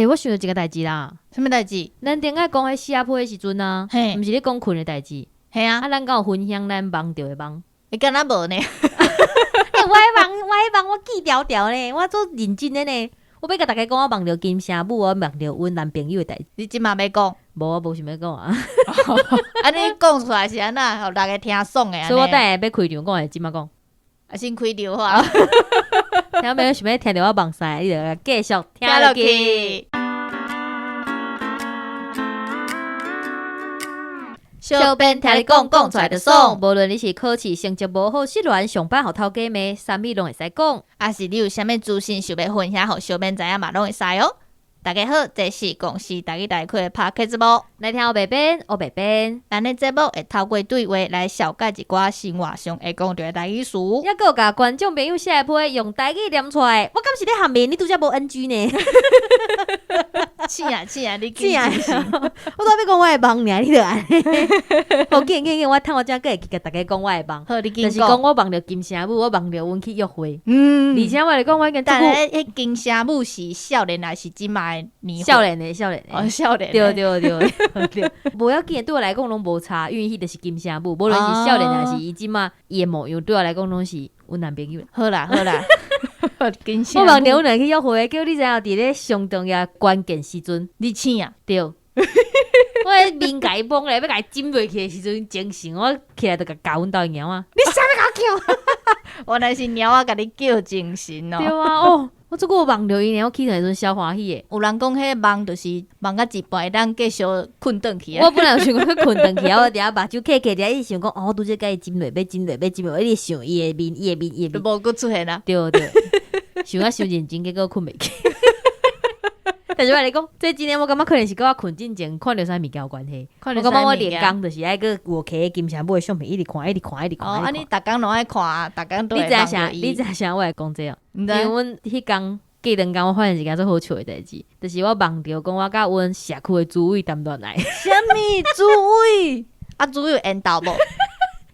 我想到一个代志啦。什么代志？咱顶下讲迄死阿婆的时阵啊，毋是咧讲困的代志。嘿啊，咱敢有分享咱梦到的梦？你敢若无呢？我迄梦我记条条呢，我做认真的呢。我要甲大家讲，我梦到金城武，我梦到阮男朋友的代志。你即嘛要讲？无，我无想要讲啊。安尼讲出来是安那，互大家听爽的。所以我等下要开场讲的，即马讲。先开场好。听没有想要听到我梦啥，你就继续听落去。小编听你讲出来就爽，无论你是考试成绩无好，失恋上班互头家骂，啥物拢会使讲。啊是你有啥物资讯想要分享，互小编知影嘛，拢会使哦。大家好，这是公司台语台开的 Podcast 节目，来听我白边，我白边。咱的节目会透过对话来小解一寡生活上会讲到的台语词，也有甲观众朋友写批用台语念出来。我敢是咧下面，你拄则无 NG 呢？是啊，你是啊，我都要讲我的梦呢，你著安尼。好紧，我趁我遮个会甲大家讲我的梦。好，你就是讲我梦到金城武，我梦到阮去约会。而且我来讲，我已经但迄金城武是少年还是即摆年？少年的。哦，少年。对，无要紧，对我来讲拢无差，因为迄就是金城武，无论是少年还是伊即马伊的模样，对我来讲拢是阮男朋友。好啦，金城武。我梦到阮来去约会，叫你知影伫咧上重要关键时阵，你醒啊？对。我迄面甲伊崩咧，要甲伊浸落去的时阵，精神我起来就甲教阮兜的猫啊！你啥物甲我叫？原来是猫啊，甲你叫精神哦。对啊，哦。我做过梦到伊呢，我起床的时阵小欢喜的。有人讲迄梦就是梦到一半，咱继续困转去。我本来有想讲去困转去，我伫遐目睭开，伫遐一直想讲，我拄则甲伊浸落，要浸落，一直想伊的面，都无佫出现啊。对，想啊伤认真，结果困袂去。但是我来讲，这今年我感觉可能是跟我困进前看到啥物件有关系。我感觉我连工就是爱个有摕金城武的相片，一直看。哦，啊，你逐工拢爱看，逐工都会梦到伊。你知影啥？我来讲这样，因为阮迄工过两工，我发现一件最好笑的代志，就是我梦到讲我甲阮社区的主委谈恋爱。啥物主委？啊，主委有缘投无？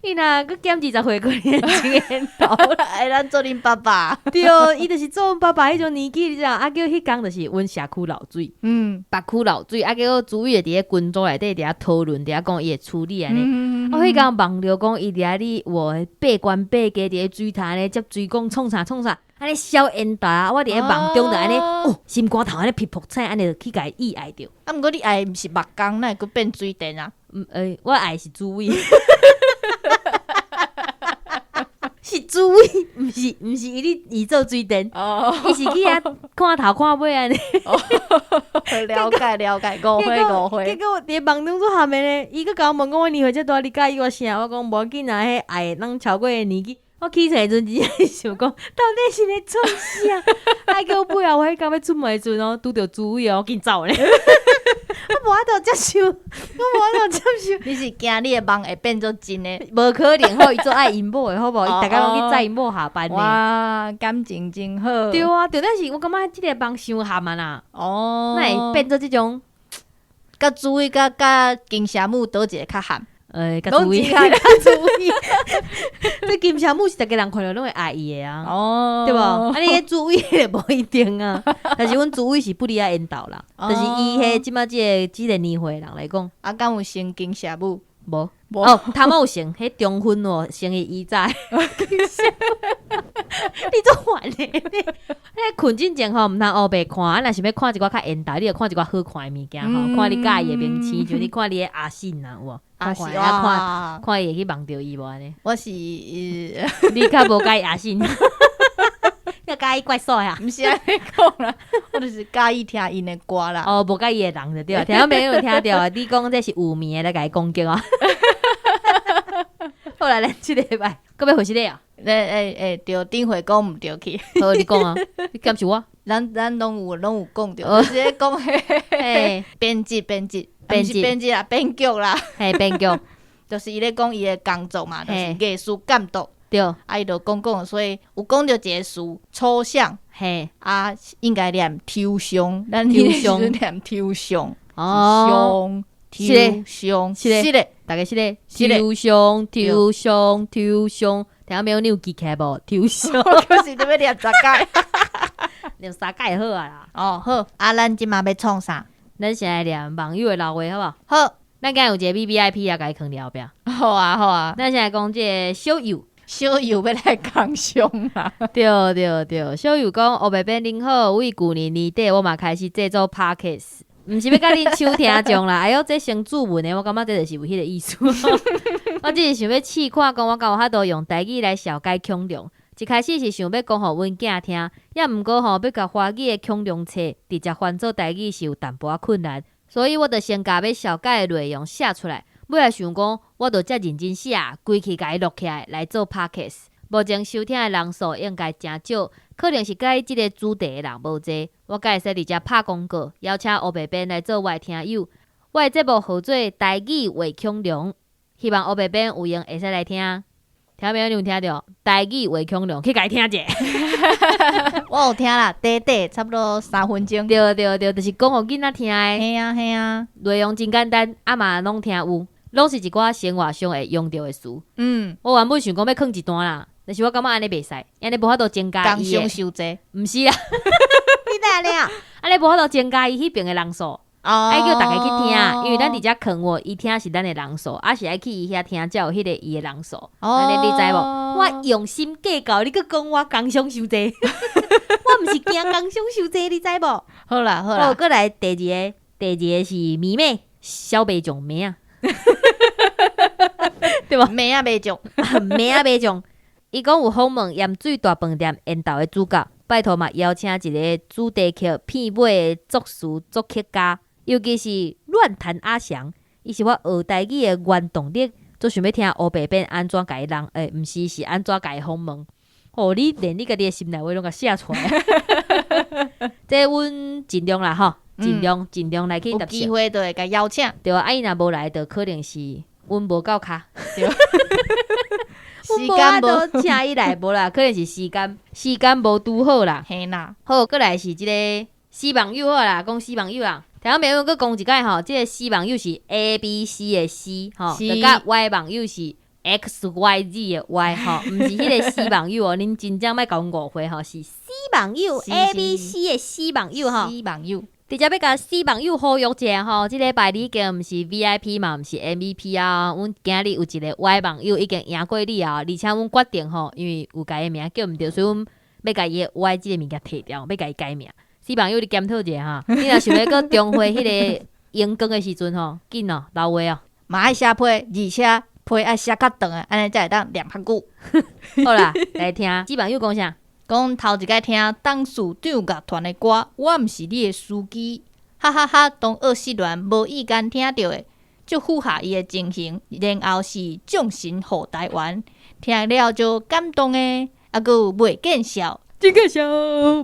伊若佮减20岁过年真缘投啦，哎，咱做恁爸爸。对，伊就是做阮爸爸迄种年纪，你知影？啊，叫迄工就是阮社区老水，北区老水，啊，叫主委伫咧群组内底伫遐讨论，伫遐讲伊会处理安尼。我迄工梦到讲伊伫遐哩哇，八关八家伫咧水潭安尼接水讲创啥，安尼烧烟达，我伫咧梦中就安尼，心肝头安尼噼噗菜，安尼就去甲伊意爱着。啊，毋过你爱毋是目光，哪会佫变水电啊？我爱是主委。是主委，毋是伊做水电，伊是去遐看头看尾安尼。了解，误会。结果伫梦中做下面咧，伊佫甲我问讲我年岁遮大，你介意我啥？我讲无要紧啊，迄爱人超过的年纪。我起床的时阵，只是想讲，到底是咧做啥？叫我背后我迄工要出门的时阵哦，拄着主委哦，紧走咧。我无法度接受。你是惊你的梦会变做真的？无可能，好伊做爱因某的好无？伊逐家拢去载因某下班呢。哇，感情真好。对啊，但是我感觉即个梦伤含啊啦。哦，那会变做即种，甲主委甲金城武倒一个较含。甲主委，这金城武是逐个人看到拢会爱伊的啊。哦，对无？啊，你迄主委就无一定啊。但是阮主委是不离啊缘投啦，就是伊迄即马即个年岁人来讲，啊，敢有生金城武？无。哦，头毛有生，迄中分哦，生伊伊早。你做烦的，迄困进前吼，毋通黑白看，若是要看一寡较缘投，你着看一寡好看的物件吼，看你介意的明星，就你看你的阿信啊，有无？阿信啊，看伊会去梦到伊无安尼？我是你较无介意阿信，你介意怪帅啊？毋是安尼讲啦，我就是介意听因的歌啦。哦，无介意的人就对了，听到没有听到啊？你讲这是有名的，来甲伊攻击啊！后来咱即个礼拜，搁要回去咧啊？对，顶回讲毋对去。好，你讲啊，你监视我。咱拢有讲着，就是咧讲迄编辑啦，编剧啦，编剧，就是伊咧讲伊的工作嘛，就是艺术监督。对，啊，伊就讲，所以有讲着一个词抽象，啊，应该念抽象，咱抽象念抽象，哦，抽象，是咧，大概是咧，抽象，听到没有？你有记起来无？抽象，可是你要念10届。念3届好啊啦。哦，好，咱即马要创啥？咱先来念网友的老话好不好？好，咱今日有一个 VVIP 啊，甲伊囥了后壁。好啊，好啊。咱先来讲这个小友，小友要来讲凶啊！对，小友讲黑白边恁好，为旧年年底我嘛开始制作 Podcast， 毋是要甲恁收听众啦。哎哟，这先注文的，我感觉这就是有迄个意思。我只是想要试看，讲我敢有法度用台语来小解腔量。一开始是想要讲互阮囝听，也毋过要甲华语的腔量册直接翻做台语是有淡薄仔困难，所以我就先甲要小解的内容写出来。尾来想讲，我就遮认真写，规气甲伊录起来做 podcast。目前收听的人数应该真少，可能是甲伊即个主题的人无济。我会使伫遮拍广告，邀请黑白边来做我的听友。我的节目号做台语话腔量，希望黑白边有闲会使来听。听没有？你有听到？台语话腔量，去甲伊听者。我有听啦，短差不多3分钟。对，就是讲互囡仔听的。嘿啊，内容真简单，嘛拢听有。拢是一寡生活上会用到的词。我原本想讲要囥一段啦，但是我感觉安尼袂使，安尼无法度增加伊的。工伤伤济，毋是啊，你哪了？安尼无法度增加伊迄边的人数。爱叫大家去听，因为咱伫遮囥我，伊听是咱的人数，是爱去伊遐听才有迄个伊的人数。安尼你知无？我用心计较，你佫讲我工伤伤济，我毋是惊工伤伤济，你知无？好啦，过来第二个是迷妹小白种妹啊。对吧？妹啊，袂种，妹啊，袂种。伊讲有访问盐水大饭店缘投的主角，拜托嘛邀请一个主题曲片尾的作词作曲家，尤其是乱弹阿翔，伊是我学台语的原动力。做想要听黑白边安怎甲伊人，毋是是安怎甲伊访问。你连你家己的心内话拢甲写出来。这阮尽量啦吼，尽量来去答。有机会就会甲邀请。对啊，伊若无来，就可能是阮无够卡。对。时间无请伊来无啦，可能是时间无拄好啦。嘿啦，好，过来是即个死网友好啦，讲死网友啊。听朋友佫讲一解吼，即个死网友是 A B C 的 C 吼，就甲 Y 网友是 X Y Z 的 Y 吼，毋是迄个死网友哦，恁真正莫甲阮误会吼，是死网友 A B C 的死网友吼。死网友。直接要甲死网友呼吁一下吼，即礼拜你已经毋是 VIP 嘛，毋是 MVP 啊。阮今日有一个 Y 网友已经赢过你啊，而且阮决定吼，因为有家己名叫毋对，所以阮要甲伊 Y 即个物件摕掉，要甲伊改名。死网友你检讨一下哈，你若想要搁重回迄个荧光的时阵吼，紧哦，老话哦，嘛爱写批，而且批爱写较长的，安尼才会当念较久。好啦，来听死网友讲啥？讲头一摆听董事长乐团的歌，我毋是你的司机，哈哈哈！当恶失恋无意间听到的，就符合伊的情形，然后是众神护台湾，听了就感动的，还佫袂见笑。真个笑，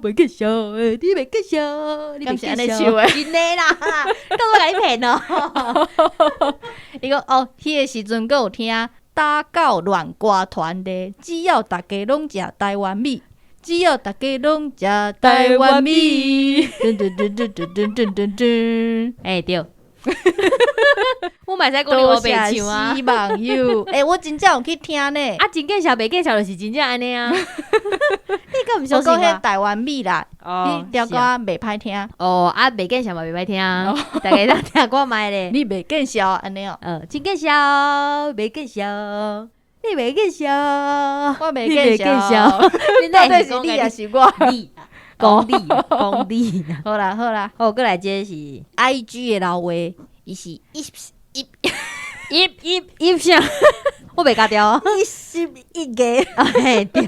袂见笑，你袂见笑，你袂见笑，真的啦，都我甲你骗哦。伊讲哦，迄个时阵佫有听打狗乱歌团的，只要大家拢食台湾米。只要大家拢食台湾米，对，我嘛使讲你无白唱啊，死网友，我真正有去听呢。啊，真见笑，袂见笑就是真正安尼啊。你敢毋相信我讲迄台湾米啦，你条歌袂歹听。袂见笑嘛袂歹听，大家当听歌卖咧。你袂见笑安尼哦。真见笑，袂见笑。你袂见笑，我袂见笑，你到底是你也是我？讲你。好啦，好，过来这是 IG 的老话，伊是一啥？我袂加掉111个。嘿，对。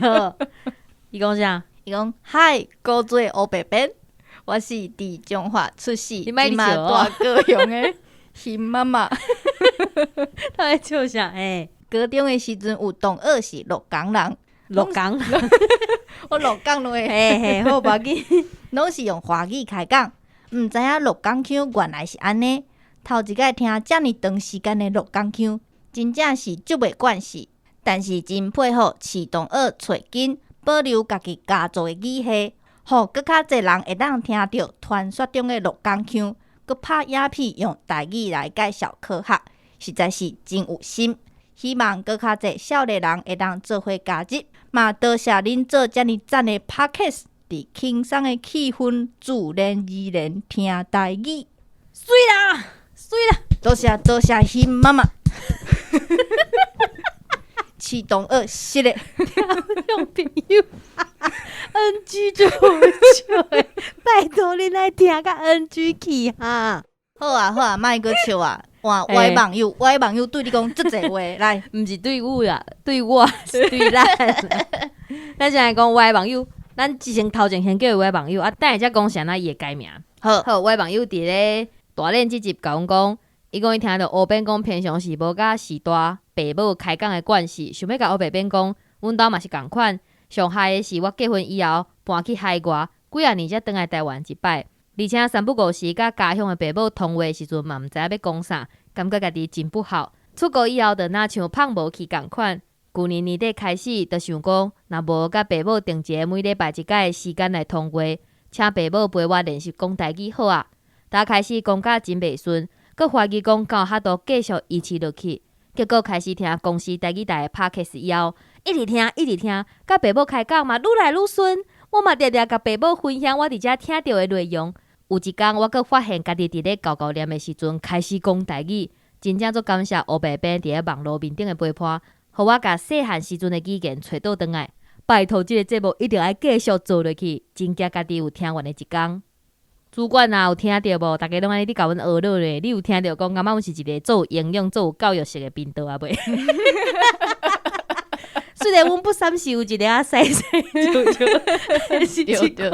伊讲啥？伊讲嗨，古做黑白边，我是伫中华出世，你莫大高雄的新妈妈。他在笑啥？高中的时阵有同学是鹿港人，我鹿港落嘿，好无要紧，拢是用华语开讲，毋知影鹿港腔原来是安尼。头一摆听遮尔长时间的鹿港腔，真正是足袂惯势，但是真配合市同学找紧，保留家己家族的语系，互佫较侪人会当听到传说中的鹿港腔，佫拍影片用台语来介绍科学，实在是真有心。希望佫较侪少年人会当做伙加入，嘛多谢恁做遮尔赞的 podcast，伫轻松的气氛，自然而然听台语。水啦，水啦！多谢新妈妈。启动2系列听众朋友，NG 就好笑诶，拜托恁来听甲 NG 去哈。好啊，莫阁笑啊！哇，歪网友对你讲足侪话，来，毋是对我啦，对我是对咱。咱现在讲歪网友，咱头前先叫歪网友啊，等下才讲啥那伊会改名。好，歪网友伫咧大练即集甲阮讲，伊讲伊听到乌边讲平常时无甲时大爸母开讲的惯势，想要甲乌白边讲，阮兜嘛是共款。上害的是我结婚以后搬去海外，几啊年才转来台湾一摆，而且三不五时甲家乡的爸母通话的时阵嘛，毋知影要讲啥，感觉家己真不好。出国以后，就若像放无去共款。旧年年底开始，就想讲，若无甲爸母定一个每礼拜一届的时间来通话，请爸母陪我练习讲台语好啊。大开始讲甲真袂顺，佮怀疑讲到遐都继续维持落去。结果开始听公司台语台的 Podcast 以后，一直听，甲爸母开讲嘛，愈来愈顺。我嘛常常甲爸母分享我伫遮听到的内容。有一天，我佮发现家己伫咧教念的时阵，开始讲台语，真正足感谢乌白边伫咧网络面顶的陪伴，互我甲细汉时阵的语言找倒转来。拜托，即个节目一定要继续做落去，真惊家己有听完的一天。主管啊，有听到无？大家拢安尼，你甲阮学了咧。你有听到讲，感觉阮是一个做有营养、做有教育性的频道啊？袂？虽然阮不三是有一个啊细细对，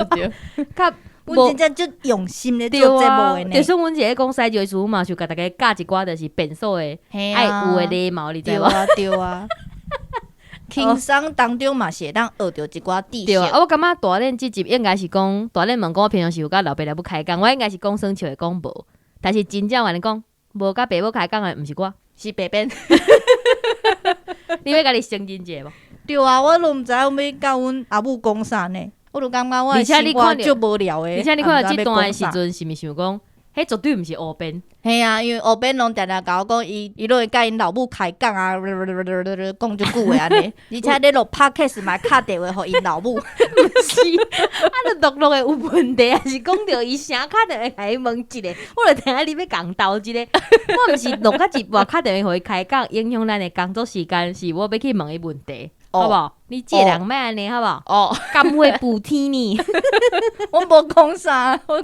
较阮真正足用心咧做节目的呢。就算阮一个讲西就嘛，就甲大家教一寡就是变数的爱有的礼貌，你知无？对啊。轻松当中嘛是会当学到一寡知识。对啊，我感觉大练即集应该是讲大练问讲，我平常时有甲老爸来不开讲，我应该是讲生笑的讲无，但是真正话你讲无甲爸母开讲的，毋是我，是白边。你要甲你承认者无？对啊，我都毋知影要甲阮阿母讲啥呢，我就感觉我的生活足无聊的。而且你看到即段的时阵，是毋是想讲，迄绝对毋是乌边？嘿啊，因为乌边拢常常甲我讲，伊都会甲因老母开讲啊，讲足久的安尼。而且咧录 podcast 嘛，敲电话互因老母。毋是，就录的有问题，还是讲着伊声敲电话甲伊问一个，我就听下你要共斗一个。我毋是录甲一半敲电话互伊开讲，影响咱的工作时间，是我要去问伊问题。好不好？你这人莫安尼好不好？甘会补天呢？我无讲啥，我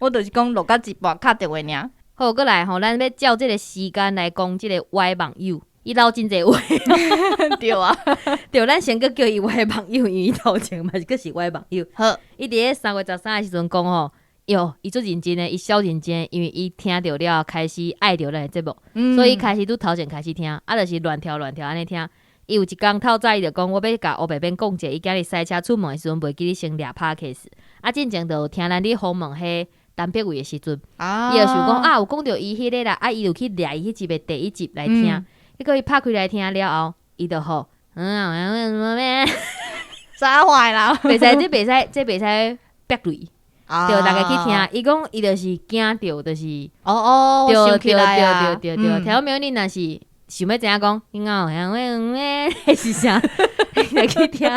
就是讲录到一半敲电话尔。好，过来吼，咱要照这个时间来讲这个歪网友，伊唠真侪话。对啊，对，咱先搁叫伊歪网友，因为伊头前嘛是搁是歪网友。好，伊伫咧3月13的时阵讲吼，哟，伊足认真的，伊小认真的，因为伊听到了开始爱着咱的节目，所以伊开始拄头前开始听，啊，就是乱跳安尼听。伊有一工透早，伊就讲，我要甲乌白边讲者，伊今日赛车出门的时阵，袂记你先掠 Podcast。啊，进前就听咱咧访问迄陈柏伟的时阵，伊就想讲啊，有讲到伊迄个啦，啊，伊就去掠伊迄集的第1集来听。结果伊拍开来听了后，伊就好，啥坏啦？袂使，这袂使逼雷，对，大家去听。伊讲伊就是惊着，就是对，条苗你若是。想要知影讲，你讲是啥？来去听，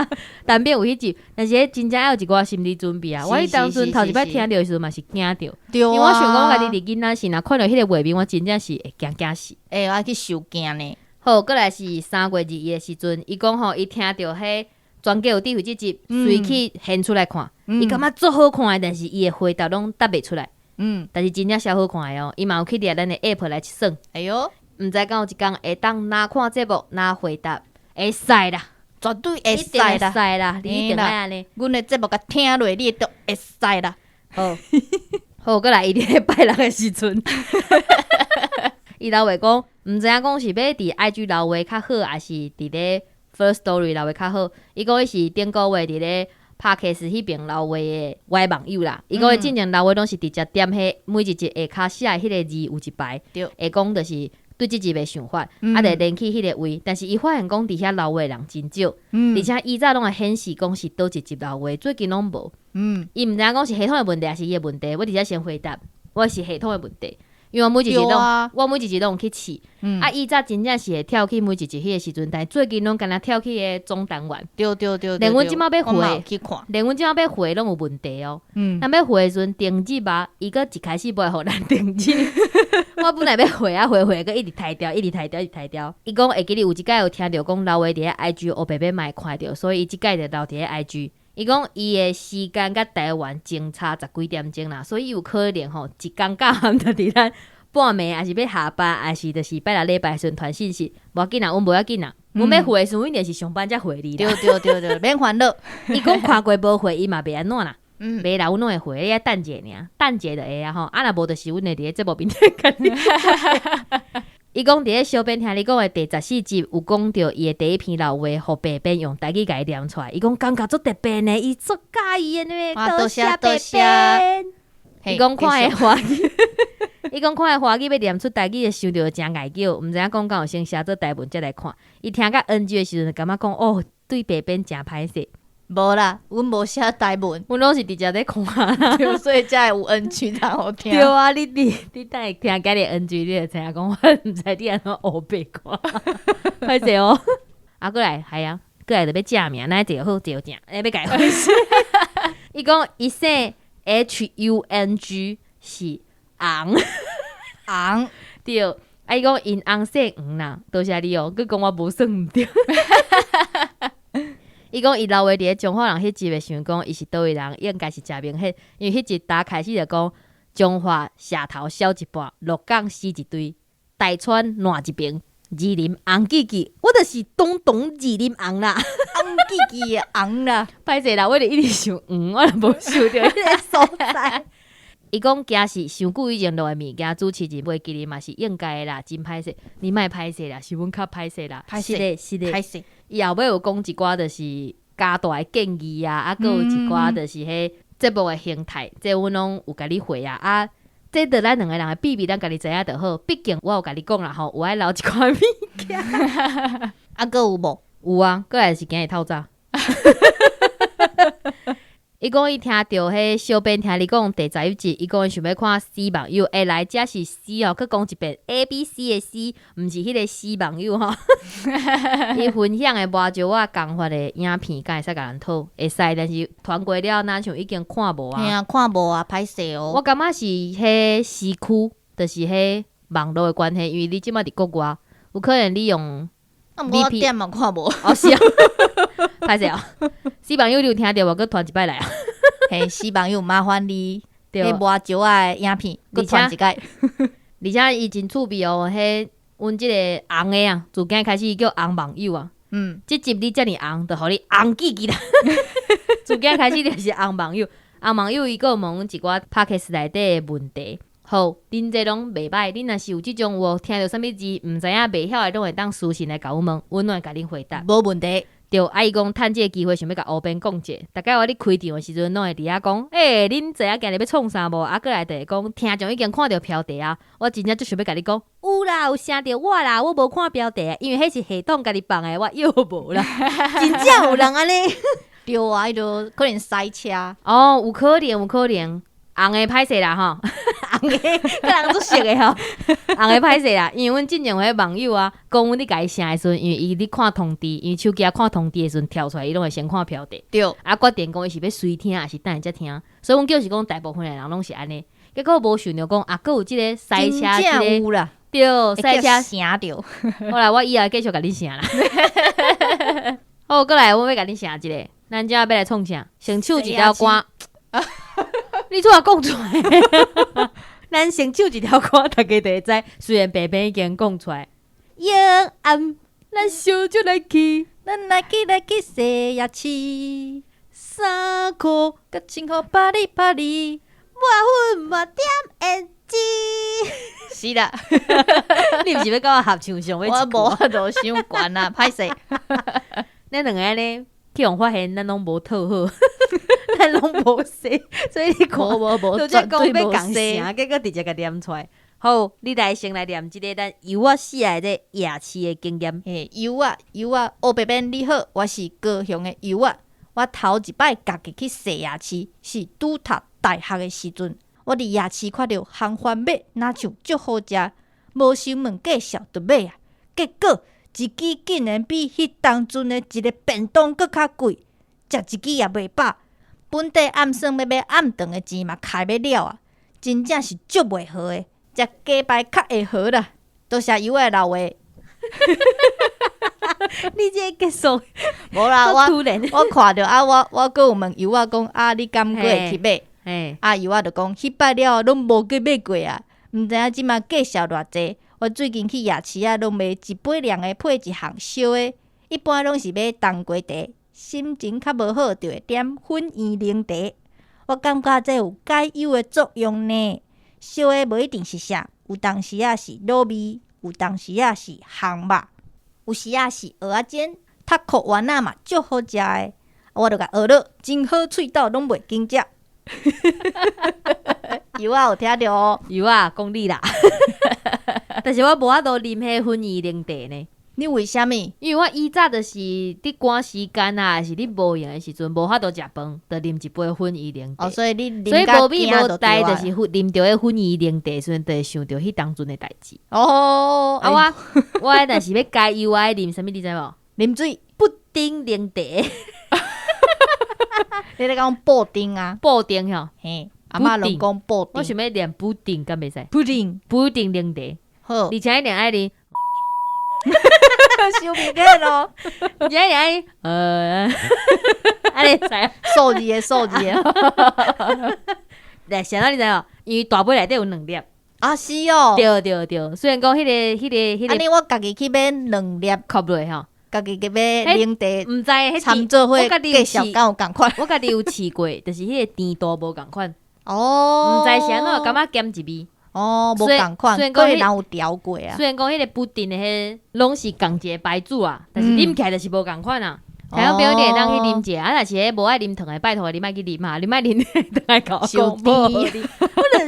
但变有迄集，但是真正要有一寡心理准备啊！我迄当阵头一摆听到的时阵嘛是惊着，因为我想讲我家己伫囡仔时，若看到迄个画面，我真正是会惊死。我要去受惊呢。好，过来是3月2日的时阵，伊讲吼，伊听到迄专家有智慧即集，随去现出来看，伊感觉足好看的，但是伊的回答拢答袂出来。但是真正小好看的哦，伊嘛有去掠咱的 app 来算。哎哟！毋知敢有一天会当哪看节目哪回答，会使啦，绝对会使啦，你一定爱安尼。阮的节目甲听落，你都会使啦。好，过来伊伫拜六的时阵，伊老话讲，毋知影讲是要伫 IG 留话较好，还是伫咧 First Story 留话较好。伊讲伊是顶个月伫咧 Podcast 迄边留话的歪网友啦。伊讲伊进前留话拢是直接点迄每一集下骹写迄个字有一排，会讲就是。对即集的想法，就连去迄个位，但是伊发现讲伫遐留话的人真少，而且以前拢会显示讲是倒一集留话，最近拢无。伊毋知影讲是系统的问题，还是伊的问题。我直接先回答，我是系统的问题。因为我每一集拢、啊、我每一集拢有去试。啊，伊早真正是会跳去每一集迄个时阵，但最近拢敢若跳去个中单元。对，连阮即马要回去看，连阮即马要回拢有问题哦。咱要回的时阵订机吧，伊个一开始不会互咱订机。我本来要回啊回，个一直抬掉。伊讲会记哩有一摆有听着讲老话伫咧 IG 黑白白嘛会看着，所以伊即摆就留伫咧 IG。伊讲伊的时间甲台湾前差10几点钟啦，所以有可能吼一工到暗就伫咱半暝，还是要下班，还是就是拜六礼拜的时阵传信息，无要紧啦，阮无要紧啦。阮要回的时阵，阮一定是上班才回你啦。对，免烦恼。伊讲看过无回，伊嘛袂安怎啦。袂啦，阮拢会回，你爱等者尔，等者就会啊吼。啊若无就是阮会伫咧节目面顶甲你。伊讲伫咧小编听你讲的第14集有讲到伊的第一篇老话，互白编用台语甲伊念出来。伊讲感觉足特别呢，伊足介意的呢。多谢白编。伊讲看的华语，伊讲看的华语要念出台语的想着真碍叫，毋知影讲敢有先写做台文才来看。伊听到 NG 的时阵，感觉讲哦，对白编真歹势。无啦，阮无写台文，阮拢是直接在看，所以才会有 NG 才好听。对啊，你等下听家己 NG， 你就知影讲我毋知你安怎黑白看，歹势哦。啊，过来系啊，过来就要正名，那就好就正，要改回事。伊讲伊姓 HUNG 是红对，啊伊讲因红姓黄啦，多谢你哦，佮讲我无算毋对。伊讲伊老话伫咧中华人迄集，会想讲伊是倒位人，应该是食明显，因为迄集打开始就讲中华社头少一半，鹿港死一堆，台川烂一边，二林红记记，我就是东二林红啦，红记记的红啦，歹势啦，我就一直想我就无想到迄个所在。伊讲惊是伤久以前落的物件，主持人袂记哩嘛是应该的啦，真歹势，你莫歹势啦，是阮较歹势啦，是的，歹势。伊后尾有讲一寡就是加大的建议啊，佮有一寡就是迄节目的形態，这阮拢有甲你回啊。啊，这得咱两个人的秘密，咱家己知影就好。毕竟我有甲你讲啦吼，有爱留一寡物件。啊，佮有无？有啊，过来是今日透早。伊讲伊听到迄小编听你讲第11集，伊讲伊想要看 C 网友，来这是 C 哦，佮讲一遍 ABC 的 C， 毋是迄个 C 网友吼。伊分享的抹石仔共发的影片，敢会使甲人讨？会使，但是传过了，咱像已经看无啊。嘿啊，看无啊，歹势哦。我感觉是迄时区，就是迄网络的关系，因为你即马伫国外，有可能你用。啊，毋过我点嘛看无。哦，是啊，歹势哦。C 网友你有听到无？佮传一摆来啊。嘿，C 网友麻烦你，迄抹石仔的影片，佮传一摆。而且伊真趣味哦，迄阮即个红的啊，自今开始叫红网友啊。即集你遮尔红，就互你红记记啦。自今开始就是红网友，红网友伊个问阮一寡 Podcast 内底的问题。好，恁这拢袂歹，恁若是有即种有听到啥物字，毋知影袂晓的，拢会当私信来甲阮问，阮会甲恁回答。无问题。对，啊伊讲趁即个机会，想要甲乌边讲者，大概我咧开场的时阵，拢会伫遐讲，恁知影今日要创啥无？啊，过来就会讲，听众已经看到标题啊，我真正就想要甲你讲，有啦，有声着我啦，我无看标题，因为迄是系统家己放的，我又无啦，真正有人安尼。对啊，迄就可能塞车。哦，有可能。红的歹势啦吼，红的甲人做熟的吼，红的歹势啦，因为阮之前有迄网友啊，讲阮咧甲伊声的时阵，因为伊咧看通知，因为手机看通知的时阵跳出来，伊拢会先看标题，对，啊决定讲伊是要随听还是等下才听，所以阮就是讲大部分的人拢是安尼，结果无想着讲啊，佫有即个塞车，真正有啦，对，塞车声着，后来我以后继续甲你声啦，好，过来我要甲你声一个，咱遮要来创啥？先唱一条歌。你怎啊讲出来？咱先唱一条歌，大家就会知。虽然白白已经讲出来，夜暗，咱小酒来去，咱来去洗牙齿，衫裤甲穿好巴里巴里，抹粉抹点胭脂。是啦，你毋是要甲我合唱上？我无法度伤悬啊，歹势。咱两个呢，去互发现咱拢无讨好。咱拢无说，所以你看，无，就只讲要共声，结果直接甲念出来。好，你来先来念即个咱由我死来的牙齿的经验。嘿，由我，黑白边你好，我是高雄的由我。我头一摆家己去洗牙齿，是拄读大学的时阵。我伫夜市看到烘番马，若像足好食，无想问介绍就买啊。结果一支竟然比迄当阵的一个便当搁较贵，食一支也袂饱。本地暗算要买暗顿的钱嘛开要了啊，真正是足袂好诶。食鸡排较会好啦，多谢友的老话。你这个结束无啦，突然我看着啊，我搁有问友仔讲啊，你敢过会去买？啊，友仔就讲迄摆了拢无去买过啊，毋知影即马价销偌济。我最近去夜市啊，拢买一杯凉的配一项烧的，一般拢是买冬瓜茶，心情较无好就会点粉圆奶茶。我感觉这有解忧的作用呢。烧的无一定是啥，有当时啊是卤味，有当时啊是烘肉，有时啊是蚵仔煎、塔扣丸仔嘛，足好食的。我就甲学了，真好喙斗拢袂惊食。油啊有听着哦，油啊讲你啦，但是我无法度啉迄粉圆奶茶呢。你为虾物？因为我以早就是伫赶时间啊，还是你无闲的时阵，无法度食饭，就啉一杯粉圆奶茶。所以你所以无米无代，就就是啉着迄粉圆奶茶，所以就会想着迄当阵的代志。哦，啊我但是要加油，我爱啉啥物你知无？啉水布丁奶茶。你咧讲布丁啊？布丁吼，嘿，阿嬷拢讲布丁。我想要念布丁，敢袂使？布丁奶茶，好，而且一定爱啉。小明个咯，而且爱安尼使数字的数字的。来，想到你知无？因为大杯内底有2粒。啊，是哦。对，虽然讲迄个，安尼我家己去买2粒扣落吼。家己去买奶茶，毋知迄参做伙介绍敢有共款。我家己有试过，就是迄个甜度无共款。哦，毋知是安怎感觉减一味。哦，无共款，虽然讲人有调过啊。虽然讲迄个布丁的迄拢是共一个牌子啊，但是啉起来就是无共款啊。听朋友你会当去啉者，啊，若是迄无爱啉糖的，拜托你莫去啉啊，你莫啉糖来搞小甜。我就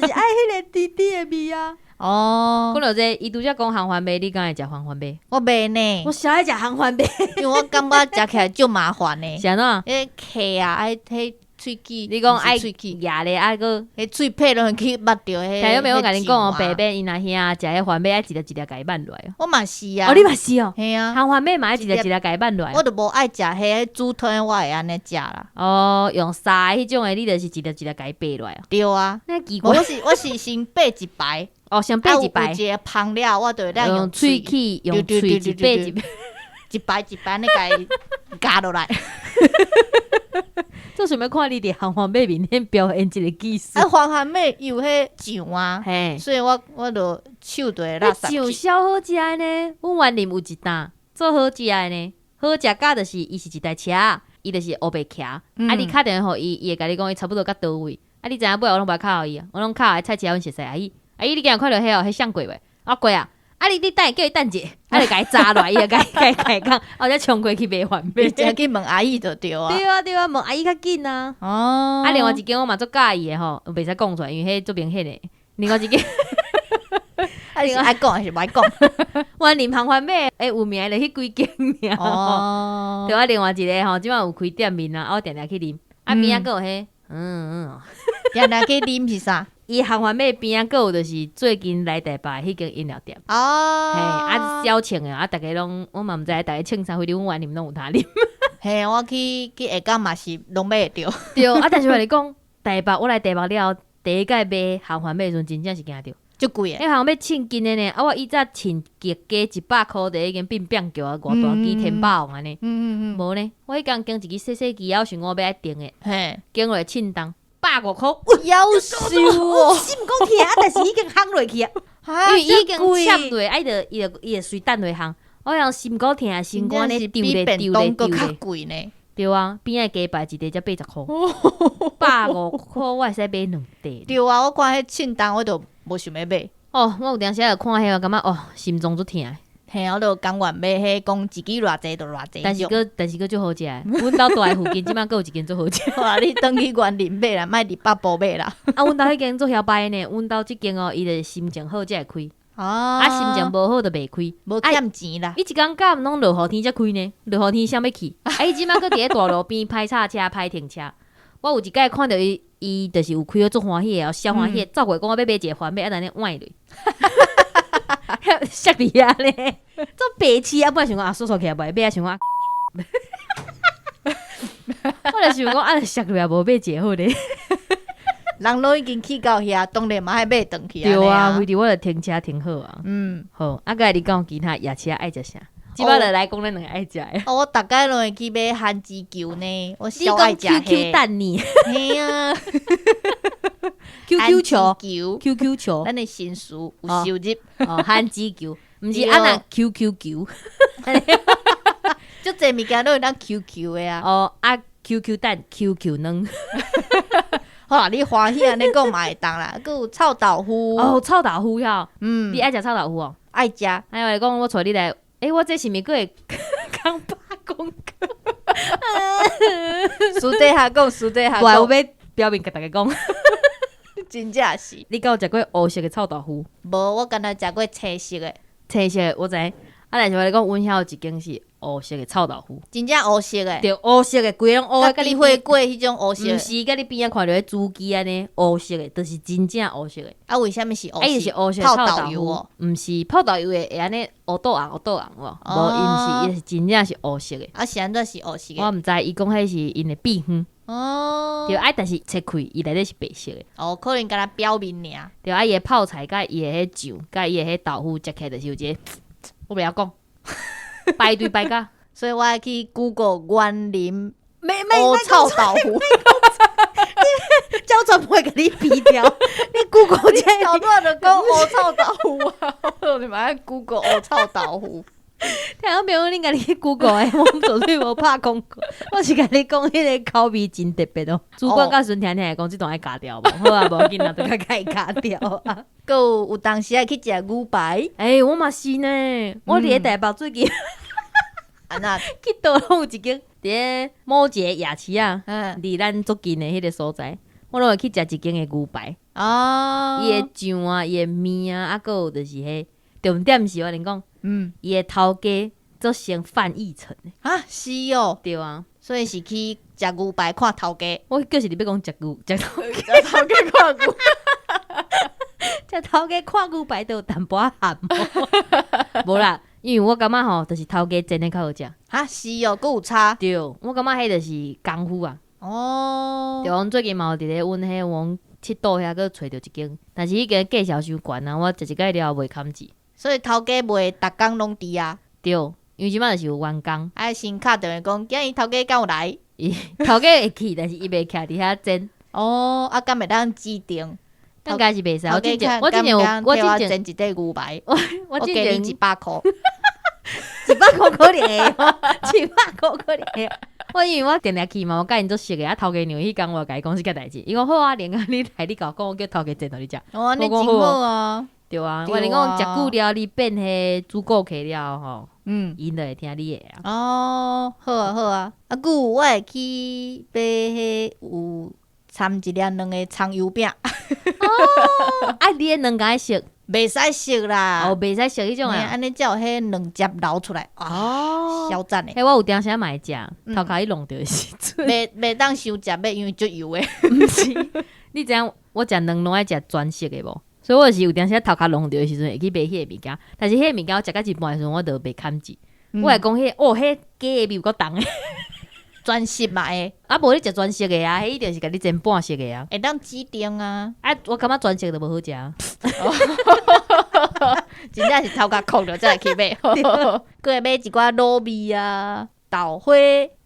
是爱迄个甜甜的味啊。哦，讲到这，伊拄则讲烘番麦，你敢会食烘番麦？我袂呢，我超爱食烘番麦，因为我感觉食起来足麻烦呢。是安怎？迄客啊，爱迄喙齿，你讲爱喙齿，牙咧，爱个迄喙配落去捌着迄。听有没有？我甲你讲哦，白白因阿兄食迄番麦，爱一粒一粒甲伊挽落来哦。我嘛是啊。哦，你嘛是哦。系啊。烘番麦嘛爱一粒一粒甲伊挽落来。我都无爱食迄煮汤，我会安尼食啦。哦，用沙迄种诶，你就是一粒一粒甲伊掰落来哦。对啊。那奇怪。我是先掰一排。哦，先掰一排。有一个芳了，我就会当用喙齿，用喙一掰一掰。一排一排，你甲伊夹落来。做想要看你伫烘番麦面顶表演一个技术。啊，烘番麦有迄酱啊，嘿，所以我就手就会拉撒。酱烧好食呢，阮园林有一担做好食呢，好食甲就是伊是一台车，伊就是黑白骑。啊，你打电话互伊，伊会甲你讲伊差不多到倒位。啊，你知影尾我拢无敲互伊啊，我拢敲来菜市我熟悉阿姨，阿姨你今日看到迄迄相过袂？啊过啊。啊！你等下叫伊等者，啊！就甲伊砸落来，伊就甲伊讲，我再冲过去买番麦。你真去问阿姨就对啊。对啊，问阿姨较紧啊。哦。啊，另外一间我嘛足介意的吼，袂使讲出来，因为迄足明显的。另外一间，啊，你是爱讲还是袂讲？我啉烘番麦，有名的迄几间尔。哦。对啊，另外一个吼，即摆有开店面啊，我定定去啉。啊，边仔佫有迄，定定去啉是啥？伊烘番麦边仔佫有就是最近来台北迄间饮料店。哦。嘿，啊，小请的啊，逐个拢，我嘛毋知，逐个请啥，非得阮园林拢有通啉。嘿，我去下港嘛是拢买会着。对，啊，但是我跟你讲，台北我来台北了，第一届买烘番麦的时阵，真正是惊着。足贵诶！迄烘麦称斤的呢，啊，我以早称价100箍，就已经变叫啊，偌大支天霸王安尼。无呢，我迄工经一支细细支，我想我要爱订的，嘿，经落来称重150箍，夭寿哦！心讲疼，但是已经烘落去啊，因为已经呛落，啊，伊就随等落烘。我用心骨疼，心肝咧丢咧丢咧丢咧，贵呢。对啊，边仔鸡排一块才80箍，150箍我会使买2块。对啊，我看迄称重我都无想要买。哦，我有当时就看迄个，感觉哦，心脏足疼。嘿，我就甘愿买迄讲一支偌济就偌济。但是个足好食诶，阮兜住诶附近即摆佫有一间足好食。哇，你转去园林买啦，莫伫北部买啦。啊，阮兜迄间足晓摆呢，阮兜即间哦，伊就是心情好才会开。啊，心情无好就袂开，无欠钱啦。伊一工甲拢落雨天才开呢，落雨天啥要去？啊，伊即摆佫伫咧大路边歹刹车、歹停车。我有一摆看到伊伊就是有开到足欢喜的，小欢喜，走过讲我要买一个番麦，安尼换落，吓你啊咧！做白痴啊，本来想讲啊，说起来袂买啊，想讲，我就想讲啊，吓你啊，无买一个好咧。人都已经去到遐，当然嘛爱买转去对啊，为着我著停车停好啊。好，啊，甲你讲其他夜市爱食啥？即摆就来讲咱两个爱食的。我大概拢会去买番薯球呢，我小爱食迄。QQ 蛋呢？嘿啊，QQ 球球，QQ 球，咱的新词有收入哦，番薯球，毋是安那 QQ 球，足侪物件都有当 QQ 的啊。哦啊 ，QQ 蛋，QQ 卵。好啦，你欢喜安尼讲嘛会当啦，佮有臭豆腐。哦，臭豆腐呀，你爱食臭豆腐哦？爱食。哎呦，讲我带你来，我这是毋是佫会讲八公哥？私底下讲，私底下讲。我要表明甲大家讲，真正是。你敢有食过黑色的臭豆腐？无，我敢若食过青色的。青色的我知，啊，但是我讲，阮遐有一间是黑色的臭豆腐，真正黑色的。对，黑色的，规拢黑的，甲你火过迄种黑色的。毋是，甲你边仔看到迄猪鸡安尼黑色的，就是真正黑色的。啊，为虾米是黑色？是黑色泡臭豆腐豆油哦。毋是泡豆油的，会安尼黑豆红无？无，伊毋是，伊是真正是黑色的。啊，是安怎是黑色的？我毋知，伊讲迄是因的秘方。哦。对，但是切开，伊内底是白色的。哦，可能敢若表面尔。对，伊的泡菜甲伊的迄酱，甲伊的迄豆腐，食起来就是有一个，我袂晓讲，排队排甲。所以我要去 Google 园林黑臭豆腐，交转不会给你逼掉。你 Google 这好多人讲黑臭豆腐啊，我你妈 Google 黑臭豆腐。听到朋友，你甲你 Google 的，我绝对无拍广告。我是甲你讲，迄个口味真特别哦。主管甲孙听听讲，即段爱加掉无？好啊，无紧啊，都甲伊加掉啊。佮有当时爱去食牛排，我嘛是呢。我伫咧台北最近。安那去倒拢有一间伫某一个夜市啊，离咱足近的迄个所在，我拢会去食一间的牛排。哦，伊的酱啊，伊的面啊，啊，有就是迄重点是我跟你讲，伊的头家做成范逸臣的啊，是哦，对啊，所以是去食牛排看头家。我就是你要讲食头家，食头家看牛，食头家看牛排都有淡薄仔咸，无啦。因为我感觉吼，就是头家真诶较好食。哈，是哦，佮有差。对，我感觉迄就是功夫啊。哦。对，阮最近嘛有伫咧阮迄阮佚佗遐，佮找着一间，但是迄间价钱伤悬啊，我食一摆了袂堪住。所以头家袂逐工拢伫啊。对，因为即摆就是有员工，啊，先敲电话讲，今日头家敢有来？伊头家会去，但是伊袂徛伫遐煎。哦，啊，敢会当指定？应该是袂使。我之前煎一块牛排，我给你100块，100块可能会，100块可能会。我因为我定定去嘛，我甲因做熟个，啊头家娘迄工我甲伊讲是件代志，伊讲好啊，连啊你来你甲我讲，我叫头家煎互你食。哦，你真好啊。对啊，我跟你讲，食久了你变迄主顾客了吼，因就会听你的啊。哦，好啊好啊，啊，佮有我会去买迄有掺一粒两个葱油饼。哦，啊，你两个熟，袂使熟啦。哦，袂使熟迄种啊，安尼才有迄两汁流出来。哦，小赞诶。迄我有当时买食，头壳伊弄着时阵，袂当伤食尾，因为足油诶。毋是，你知影我食两拢爱食全熟诶无？所以我是有当时头壳弄着的时阵会去买迄个物件，但是迄个物件我食到一半的时阵，我就袂堪住。我会讲迄迄假的味有够重诶。全熟嘛诶，啊无你食全熟诶啊，迄一定是甲你煎半熟诶啊，会当指定啊。啊，我感觉全熟都无好食啊。真正是头壳空着才会去买，佮会买一寡卤味啊、豆花、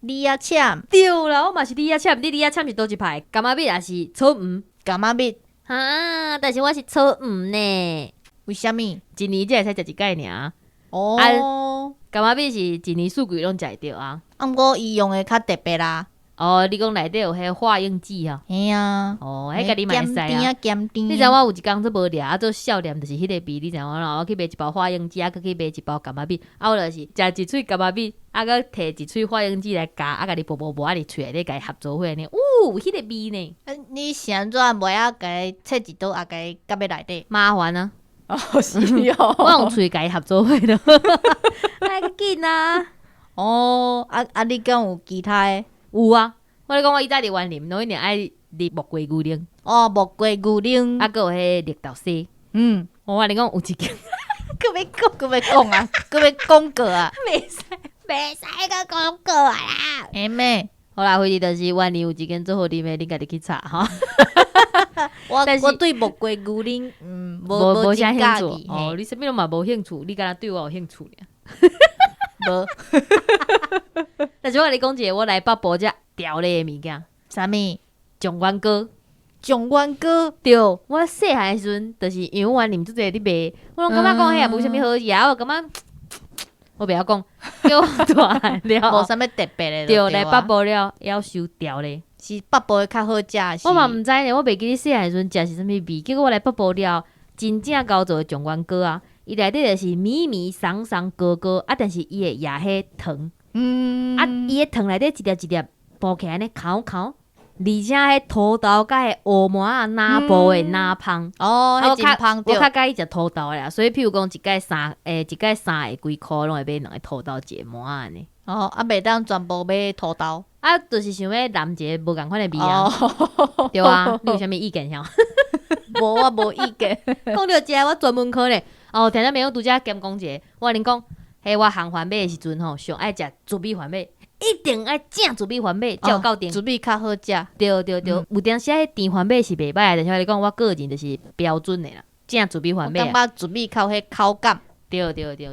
李仔签。对啦，我嘛是李仔签，你李仔签是倒一派？柑仔蜜也是草莓？柑仔蜜啊，但是我是草莓呢。为虾米？一年才会使食一摆尔。哦，柑仔蜜是一年四季拢食会着啊。啊，毋过伊用诶较特别啦。哦，你讲内底有迄化验剂啊？嘿啊。哦，迄甲你嘛会使啊。咸甜。你知我有一工做无聊，啊做少年，就是迄个味。你知影我然后我去买一包化验剂，啊，佮去买一包柑仔蜜，啊，我就是食一喙柑仔蜜，啊，佮摕一喙化验剂来加，啊，甲你啵啵啵，啊，伫喙内底甲伊合做伙呢。迄个味呢？你是安怎袂晓甲伊切一刀，啊，甲伊夹喺内底？麻烦啊！哦，是哦。我用喙甲伊合做伙咯。来紧啊！哦，啊，你敢有其他诶？有啊，我咧讲我以前伫园林，拢一定爱立木龟牛奶，哦，木龟牛奶，啊，搁有迄绿豆沙。我跟你讲有一间，佮要讲啊，佮要讲过啊，袂使个讲过啊啦。妹妹，好啦，回去就是万里有一间做好啉的，你家己去查哈。我对木龟牛奶，无啥真兴趣哦，你啥物拢嘛无兴趣，你敢若对我有兴趣尔。无。但是我跟你讲一个，我来北部遮调咧的物件，啥物？状元糕。状元糕，对，我细汉的时阵，就是因为我啉做侪伫卖，我拢感觉讲迄也无啥物好食，我感觉我袂晓讲，叫我大汉了，无啥物特别的。对，来北部了要收调咧，是北部的较好食。我嘛毋知呢，我袂记你细汉的时阵食是啥物味，结果我来北部了，真正高做的状元糕啊，伊内底就是米米松松糕糕啊，但是伊会压迄糖，啊，伊的糖内底一粒一粒剥起来呢，烤烤。而且迄土豆甲迄乌麻啊哪部的哪芳哦，迄真芳我较介意食土豆的啦，所以譬如讲一届三个几箍，拢会买两个土豆一个麻安尼。哦，啊，袂当全部买土豆，啊，就是想要染一个无共款的味啊，对啊，你有啥物意见吗？无，我无意见。讲到这，我专门考呢。哦，听咱朋友拄则兼讲一个，我跟你讲，迄我烘番麦的时阵吼，上爱食竹米番麦。一定爱正竹米番麦才有够甜，竹米较好食。对，有当时迄甜番麦是袂歹的，但是我你讲我个人就是标准的啦，正竹米番麦。我感觉竹米较迄口感。对，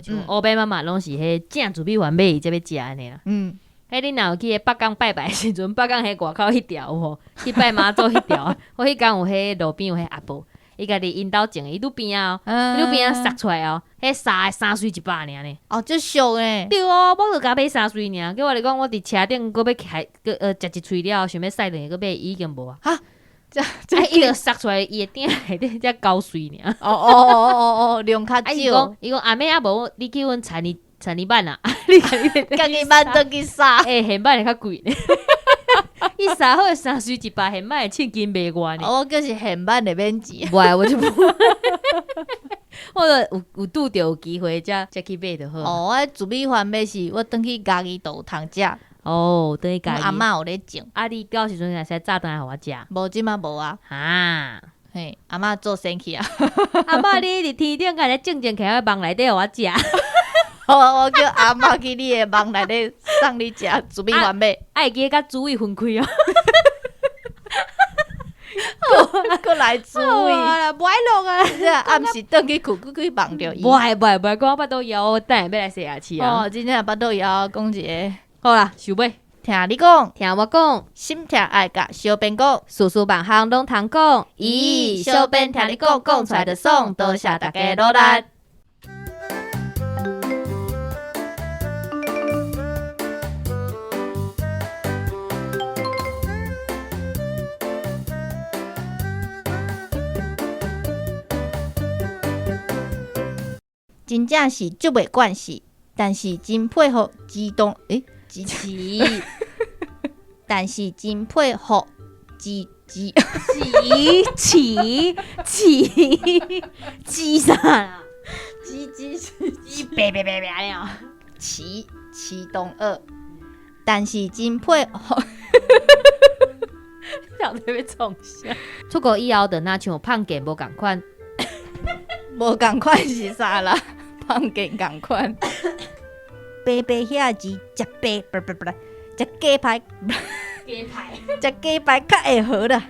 像乌白妈妈拢是迄正竹米番麦伊才要食安尼啦。迄你若有去北港拜拜的时阵，北港迄外口迄条有无？去拜妈祖迄条，我迄工有迄路边有迄阿婆。伊家己因兜种，伊愈边啊，愈边啊杀出来哦，迄三岁100尔呢。哦，足俗诶。对哦，我就甲买3岁尔。叫我来讲，我伫车顶搁要开，食一喙了，想要晒两个，搁买已经无啊。哈，伊就杀出来，伊的顶内底才9岁尔。哦，量较少。伊讲阿妹啊无，你去阮田里办啊，你家己办倒去杀。现办的较贵呢。伊杀好3岁100，现卖1,000斤卖完呢。我就是现办的免钱。不，我就不。我有拄着有机会才去买就好。哦，我竹米番麦是我转去家己都有通食。哦，等于家己。阿嬷有咧种。啊，你到时阵若使炸弹来互我食？无，即马无啊。哈，嘿，阿嬷做生气啊。阿嬷，你伫天顶甲咧种起来网内底互我食。我叫阿嬷去你的网内底送你食竹米番麦。爱记甲主委分开哦。过来注意，不爱录啊！暗时转去困，去梦着伊。不爱，讲我巴肚枵，我等下要来洗牙齿啊！哦，真正巴肚枵，讲一个。好啦，收尾。听你讲，听我讲，心疼爱甲小编讲，事事万项拢通讲。咦，小编听你讲，讲出来就爽，多谢大家努力。真正是足袂惯势，但是真配合机动但是真配合机啥啦？别了，启动2，但是真配合。晓得要创啥？出国以后，就若像胖健无共款。无共款是啥啦？胖健共款，白遐钱食白，食鸡排，食鸡排较会好啦。